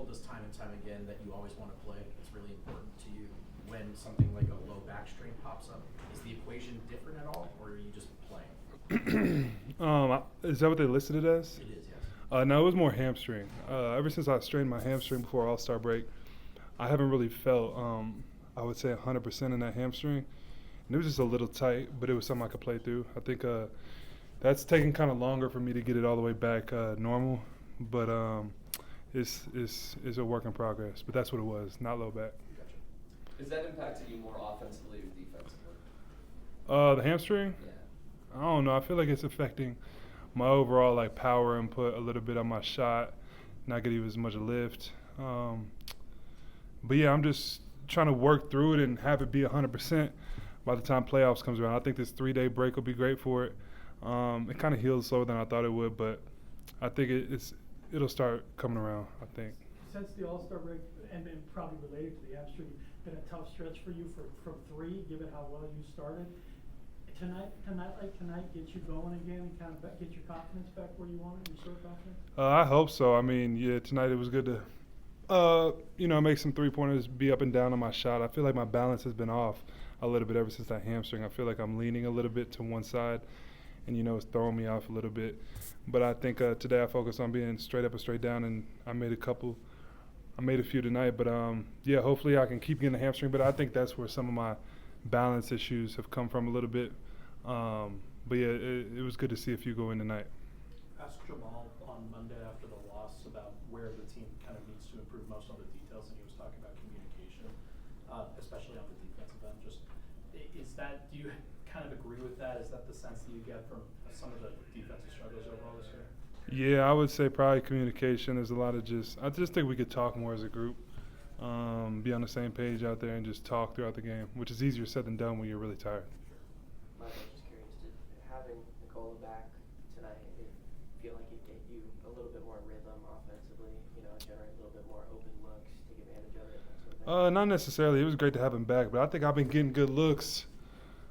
told us time and time again that you always want to play. It's really important to you. When something like a low back strain pops up, is the equation different at all, or are you just playing? Is that what they listed it as? It is, yes. No, it was more hamstring. Ever since I strained my hamstring before All-Star break, I haven't really felt, I would say 100% in that hamstring. And it was just a little tight, but it was something I could play through. I think that's taken kind of longer for me to get it all the way back normal, but it's a work in progress. But that's what it was, not low back. Gotcha. Is that impacting you more offensively or defensively? The hamstring? Yeah. I don't know. I feel like it's affecting my overall like power input a little bit on my shot, not getting as much lift. But yeah, I'm just trying to work through it and have it be 100% by the time playoffs comes around. I think this 3-day break will be great for it. It kind of healed slower than I thought it would, but I think it'll start coming around, I think. Since the All-Star break, and probably related to the hamstring, been a tough stretch for you from three, given how well you started. Tonight gets you going again, kind of get your confidence back where you want it, your serve confidence? I hope so. I mean, yeah, tonight it was good to, make some three-pointers, be up and down on my shot. I feel like my balance has been off a little bit ever since that hamstring. I feel like I'm leaning a little bit to one side, and, it's throwing me off a little bit. But I think today I focused on being straight up and straight down, and I made a few tonight. But, yeah, hopefully I can keep getting the hamstring. But I think that's where some of my balance issues have come from a little bit. But yeah, it was good to see a few go in tonight. Asked Jamal on Monday after the loss about where the team kind of needs to improve most on the details, and he was talking about communication, especially on the defensive end. Just do you kind of agree with that? Is that the sense that you get from some of the defensive struggles overall this year? Yeah, I would say probably communication. There's a lot of I just think we could talk more as a group, be on the same page out there and just talk throughout the game, which is easier said than done when you're really tired. I was just curious, did having Nicola back tonight feel like it gave you a little bit more rhythm offensively, generate a little bit more open looks, take advantage of it, that sort of thing? Not necessarily. It was great to have him back, but I think I've been getting good looks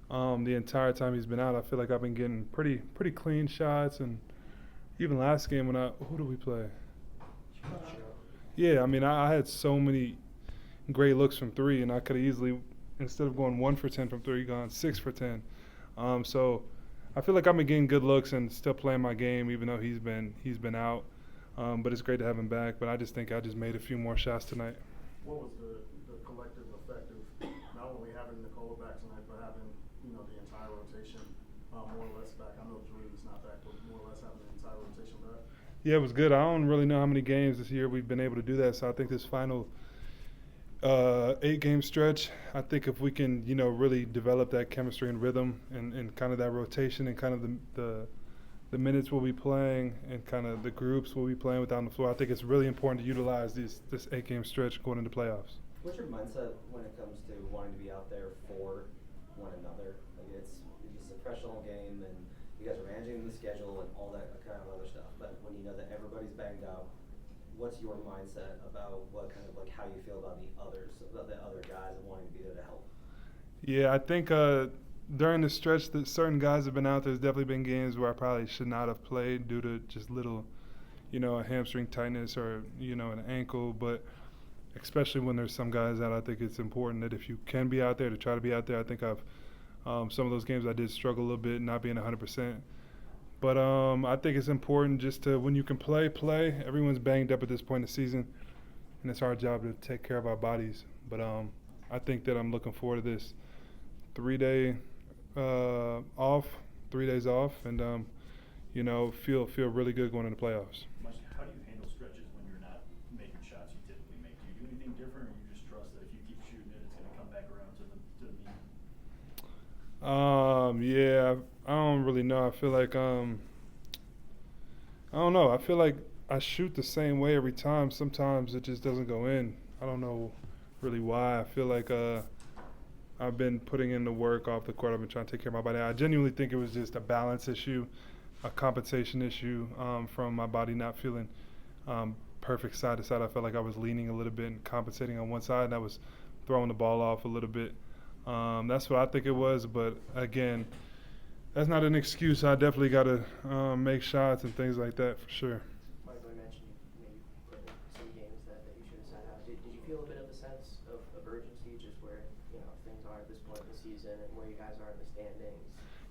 the entire time he's been out. I feel like I've been getting pretty clean shots, and even last game who did we play? Yeah, I mean, I had so many great looks from three, and I could have easily, instead of going 1 for 10 from three, gone 6 for 10. So I feel like I've been getting good looks and still playing my game, even though he's been out. But it's great to have him back. But I just think I just made a few more shots tonight. What was the collective effect of not only having Nicola back tonight, but having the entire rotation more or less back? I know Drew's not back, but more or less having the entire rotation back. Yeah, it was good. I don't really know how many games this year we've been able to do that. So I think this final 8-game stretch, I think if we can, really develop that chemistry and rhythm and kind of that rotation and kind of the minutes we'll be playing and kind of the groups we'll be playing with on the floor, I think it's really important to utilize this 8-game stretch going into playoffs. What's your mindset when it comes to wanting to be out there for one another? Like it's a professional game and you guys are managing the schedule and all that kind of other stuff, but when you know that everybody's banged out, what's your mindset about what kind of how you feel about the other guys and wanting to be there to help? Yeah, I think during the stretch that certain guys have been out, there's definitely been games where I probably should not have played due to just little, a hamstring tightness or, an ankle. But especially when there's some guys out, I think it's important that if you can be out there, to try to be out there. I think some of those games I did struggle a little bit, not being 100%. But I think it's important just to, when you can play. Everyone's banged up at this point in the season, and it's our job to take care of our bodies. But I think that I'm looking forward to this 3-day off, 3 days off, and feel really good going into playoffs. How do you handle stretches when you're not making shots you typically make? Do you do anything different, or you just trust that if you keep shooting it, it's going to come back around to the mean? Yeah, I don't really know. I feel like I don't know. I feel like I shoot the same way every time. Sometimes it just doesn't go in. I don't know really why. I feel like I've been putting in the work off the court. I've been trying to take care of my body. I genuinely think it was just a balance issue, a compensation issue from my body not feeling perfect side to side. I felt like I was leaning a little bit and compensating on one side, and I was throwing the ball off a little bit. That's what I think it was. But, again, that's not an excuse. I definitely got to make shots and things like that for sure. Michael mentioned maybe put some games that you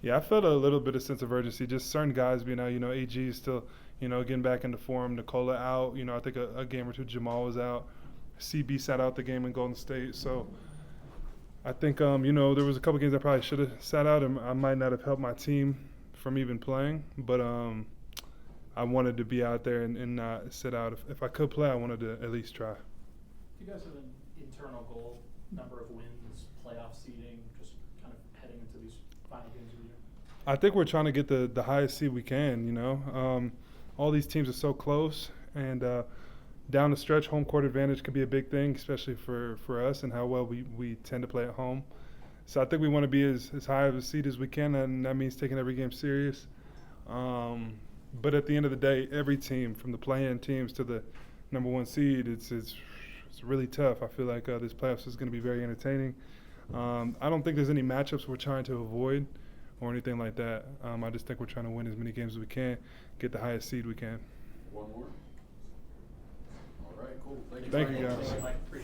Yeah, I felt a little bit of sense of urgency. Just certain guys being out. AG is still, getting back into form. Nicola out. I think a game or two. Jamal was out. CB sat out the game in Golden State. So I think, there was a couple games I probably should have sat out, and I might not have helped my team from even playing. But I wanted to be out there and not sit out. If I could play, I wanted to at least try. Do you guys have an internal goal, number of wins, playoff seeding, just kind of heading into these final games of the year? I think we're trying to get the highest seed we can, all these teams are so close, and down the stretch, home court advantage could be a big thing, especially for us and how well we tend to play at home. So I think we want to be as high of a seed as we can, and that means taking every game serious. But at the end of the day, every team, from the play-in teams to the number one seed, it's really tough. I feel like this playoffs is going to be very entertaining. I don't think there's any matchups we're trying to avoid or anything like that. I just think we're trying to win as many games as we can, get the highest seed we can. One more. All right, cool. Thank you. Thank you, guys. Thank you, Mike. Appreciate it.